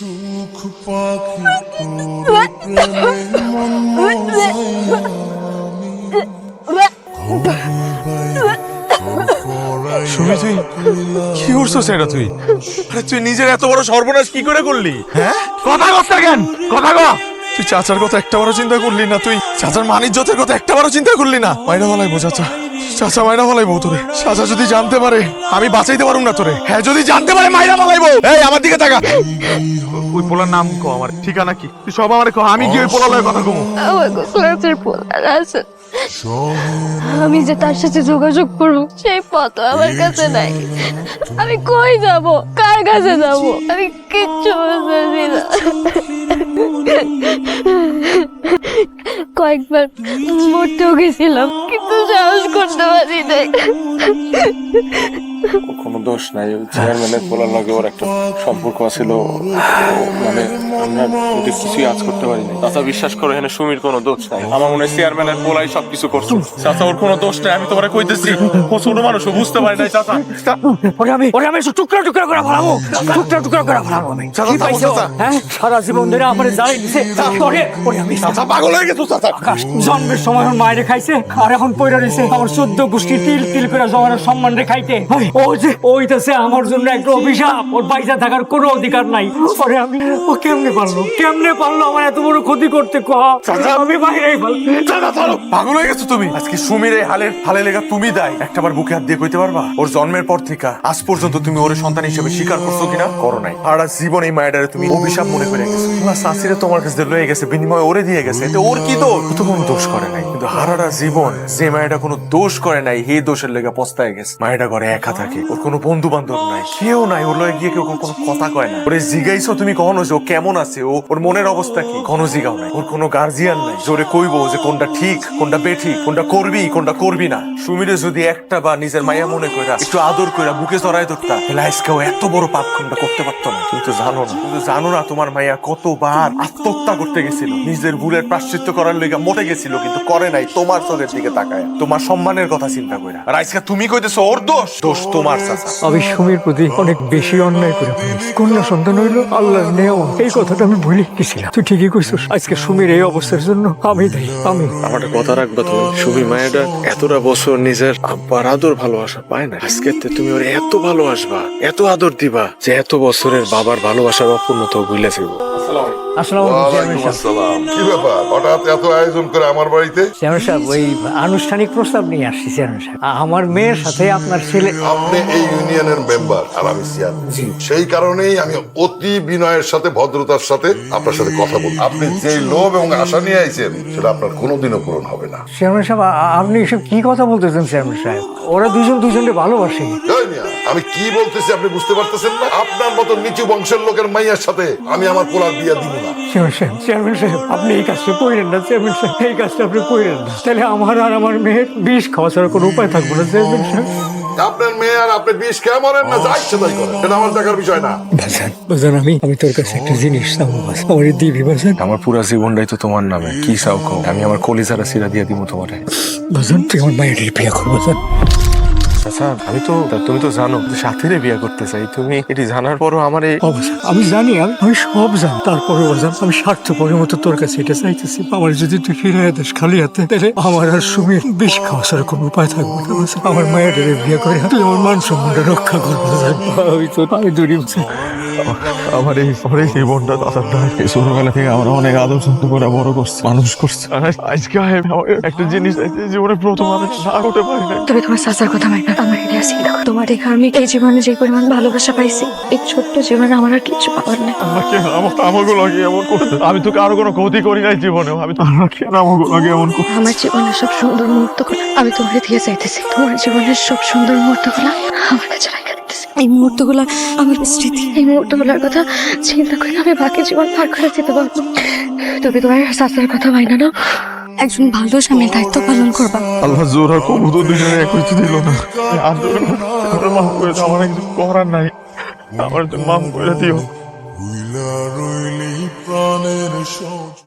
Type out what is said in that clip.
সুখ পাখি তোর প্রেমে মন মজাইয়া শুনে তুই কি করছিস এটা তুই? আরে তুই নিজের এত বড় সর্বনাশ কি করে করলি? হ্যাঁ, কথা কথা কেন কথা কো। তুই চাচার কথা একটা বারও চিন্তা করলি না? তুই চাচার মানিজ্যতের কথা একটা বারও চিন্তা করলি না? মাইনা বলাইবো চাচা, চাচা মাইনা বলাইবো তোরে। চাচা যদি জানতে পারে আমি বাঁচাইতে পারুম না তোরে। হ্যাঁ, যদি জানতে পারে মাইনা বলাইবো। এই আমার দিকে তাকা। ওই পোলার নাম কো, আমার ঠিকানা কি, তুই সব আমারে কো। আমি কি ওই পোলার লগে কথা কমু? আমার ক্লাসের পোলার আছে, আমি যে তার সাথে যোগাযোগ করবো সেই পথ আমার কাছে নাই। আমি কই যাব, কার কাছে যাব, আমি কিচ্ছু বুঝতেছি না। কয়েকবার মরতেও গেছিলাম, কিন্তু সাহস করতে পারি নাই। কোনো দোষ নাই, চেয়ারম্যানের পোলার লগে ওর একটা সম্পর্ক ছিল, মানে আমরা ওদের কিছুই আজ করতে পারি না। চাচা বিশ্বাস করো, এখানে সুমির কোনো দোষ নাই। আমার মনে হয় চেয়ারম্যানের পোলাই সবকিছু করছে। চাচা ওর কোনো দোষ নাই, আমি তোমারে কইতেছি। ও ছোট মানুষ, ও বুঝতে পারি নাই। চাচা ওরে আমি টুকরা টুকরা করে ফেলাবো, টুকরা টুকরা করে ফেলাবো আমি। কি পাইছো? হ্যাঁ, সারা জীবন ধরে আমার জ্বালাই দিছে। ওরে আমি চাচা পাগল হয়ে গেছো চাচা। জন্মের সময় আমার মায়ের খাইছে, আর এখন পয়রা রইছে আমার 14 গোষ্ঠী তিল তিল করে জমানোর সম্মান রে খাইতে। ও যে ওইটাছে আমার জন্য একটা অভিশাপ, ওর পয়সা থাকার কোনো অধিকার নাই। ওরে আমি, ও কেমনে পারলো আমার এত বড় ক্ষতি করতে? চাচা আমি বাইরেই ভালো। চাচা চলো, পাগল হয়ে গেছো তুমি। আজকে সুমির এই হালে লেগা তুমি দায়। একটাবার বুকে হাত দিয়ে কইতে পারবা ওর জন্মের পর থেকে আজ পর্যন্ত তুমি ওর সন্তান হিসেবে স্বীকার করছো কিনা? করো নাই। সারা জীবন এই মায়েরারে তুমি অভিশাপ মনে করে গেছো। তোমার শাশুড়ি তোমার কাছে লয়ে গেছে, বিনিময়ে ওরে দিয়ে গেছে। এতে ওর কি দোষ? ও তো কোনো দোষ করে নাই। কিন্তু হারাটা জীবন যে মায়েরা কোনো দোষ করে নাই, এই দোষের লেগে পস্তায় গেছে। মায়েরা ঘরে একা থাকে, ওর কোনো বন্ধু বান্ধব নাই, কেউ নাই। ওর লয়ে গিয়ে কেউ কোনো কথা কয় না। ওরে জিগাইছো তুমি কখনো যে ও কেমন আছে, ওর মনের অবস্থা কি? কোনো জিগাও নাই। ওর কোনো গার্জিয়ান নাই জোরে কইবো যে কোনটা ঠিক, কোনটা বেঠিক, কোনটা করবি, কোনটা করবি না। সুমিরে যদি একটা বা নিজের মাইয়া মনে কইরা একটু আদর কইরা বুকে জড়ায় ধরতা, তাহলে আজকেও এত বড় পাপ কোনটা করতে পারতো না। তুমি তো জানো না তোমার মাইয়া কতবার আত্মহত্যা করতে গেছিল, নিজের ভুলের প্রায়শ্চিত্ত করার লেগে মরে গেছিল, কিন্তু করে নাই তোমার চোখের দিকে তাকায়, তোমার সম্মানের কথা চিন্তা কইরা। আর আজকে তুমি কইতেছো ওর দোষ তোমার চাচা। আমি সুমির প্রতি অনেক বেশি অন্যায় করে ফেলেছি। কন্যা সন্তান হইলো আল্লাহর নেওয়া, এই কথাটা আমি ভুলে গেছিলাম। তুই ঠিকই কইছিস, আজকে সুমির এই অবস্থার জন্য আমি দায়ী। আমি আমার একটা কথা রাখবা তুমি, সুমি মায়েরা এতটা বছর নিজের আব্বার আদর ভালোবাসা পায় না। আজকে তুমি ওর এত ভালোবাসবা, এত আদর দিবা, যে এত বছরের বাবার ভালোবাসার অপূর্ণতা ভুলে যাবো। কি ব্যাপার হঠাৎ এত আয়োজন করে আমার বাড়িতে? চেয়ারম্যান সাহেব, ওই আনুষ্ঠানিক প্রস্তাব নিয়ে আসছি। চেয়ারম্যান সাহেব, আমার মেয়ের সাথে আপনার ছেলে। আপনি এই ইউনিয়নের মেম্বার আর আমি চেয়ারম্যান, সেই কারণেই আমি অতি বিনয়ের সাথে ভদ্রতার সাথে আপনার সাথে কথা বলবো। আপনি যে লোভ এবং আশা নিয়ে আইছেন সেটা আপনার কোনোদিনও পূরণ হবে না। চেয়ারম্যান সাহেব, আপনি এসব কি কথা বলতেছেন? চেয়ারম্যান সাহেব, ওরা দুজনকে ভালোবাসে। আমি কি বলতেছি আপনি বুঝতে পারতেছেন না? আপনার মতো নিচু বংশের লোকের মাইয়ার সাথে আমি আমার পোলার বিয়া দিব না। চেয়ারম্যান সাহেব, আপনি এই কাজটা কইরেন না। চেয়ারম্যান সাহেব, এই কাজটা আপনি কইরেন না। তাহলে আমার আর আমার মেয়ের বিষ খাওয়া ছাড়া কোনো উপায় থাকবে না। চেয়ারম্যান সাহেব, আপনার মেয়ে আর আপনি বিষ খেয়ে মরেন না, যা ইচ্ছে তাই করেন, এটা আমার দেখার বিষয় না। বাজান, আমি তোর কাছে একটা জিনিস চাবো, আমার দিবি বাজান? আমার পুরা জীবনটাই তো তোমার নামে, কি চাও কও? আমি আমার কলিজারা সিরা দিয়ে দিব তোমারে। বাজান, তুই আমার মায়ের বিয়ে করবো বাজান। আচ্ছা, তুমি তো জানো সাথীরে বিয়ে করতে চাই। তুমি এটি জানার পরও আমার এই আমি জানি, আমি সব জানি। তারপরে বাজান, আমি স্বার্থপরের মতো তোর কাছে এটা চাইতেছি। আমার যদি তুই ফিরে দিস খালি হাতে, তাহলে আমার আর সুমির বিষ খাওয়া ছাড়া কোনো উপায় থাকবে না বাজান। আমার মায়ের বিয়ে করে তুই আমার মান সম্মানটা রক্ষা করবো বাজান। আমি তো দূরে আমার এই জীবনটা ছোটবেলা থেকে আমরা অনেক আদর যত্ন করে বড় করছি, মানুষ করছে। আজকে একটা জিনিস জীবনে প্রথম আমি না করতে পারি না। তবে তোমার চাচার কথা মাই না, আমার এরিয়া চিন্তা করো। তোমার দেখে আমি এই জীবনে যে পরিমাণ ভালোবাসা পাইছি, এই ছোট্ট জীবনে আমার আর কিছু পাওয়ার নেই। আমাকে এমন করতে, আমি তো কারো কোনো ক্ষতি করি নাই জীবনেও। আমি তো আমাকে এমন করি। আমার জীবনের সব সুন্দর মুহূর্তগুলো আমি তোমার দিয়ে চাইতেছি। তোমার জীবনের সব সুন্দর মুহূর্তগুলো আমার কাছে রাখা দিতেছি। এই মুহূর্তগুলো আমার স্মৃতি। এই মুহূর্তগুলোর কথা চিন্তা করে আমি বাকি জীবন পার করে যেতে পারবো। তবে তোমার চাচার কথা মাইনা না, একজন ভালো স্বামীর দায়িত্ব পালন করবা। আল্লাহ জোর আর কবুতর দুজনে একই দিল না। আর মাফ করে দাও, আমার কিছু করার নাই। আমার মাফ করে দিও। রইলি প্রাণের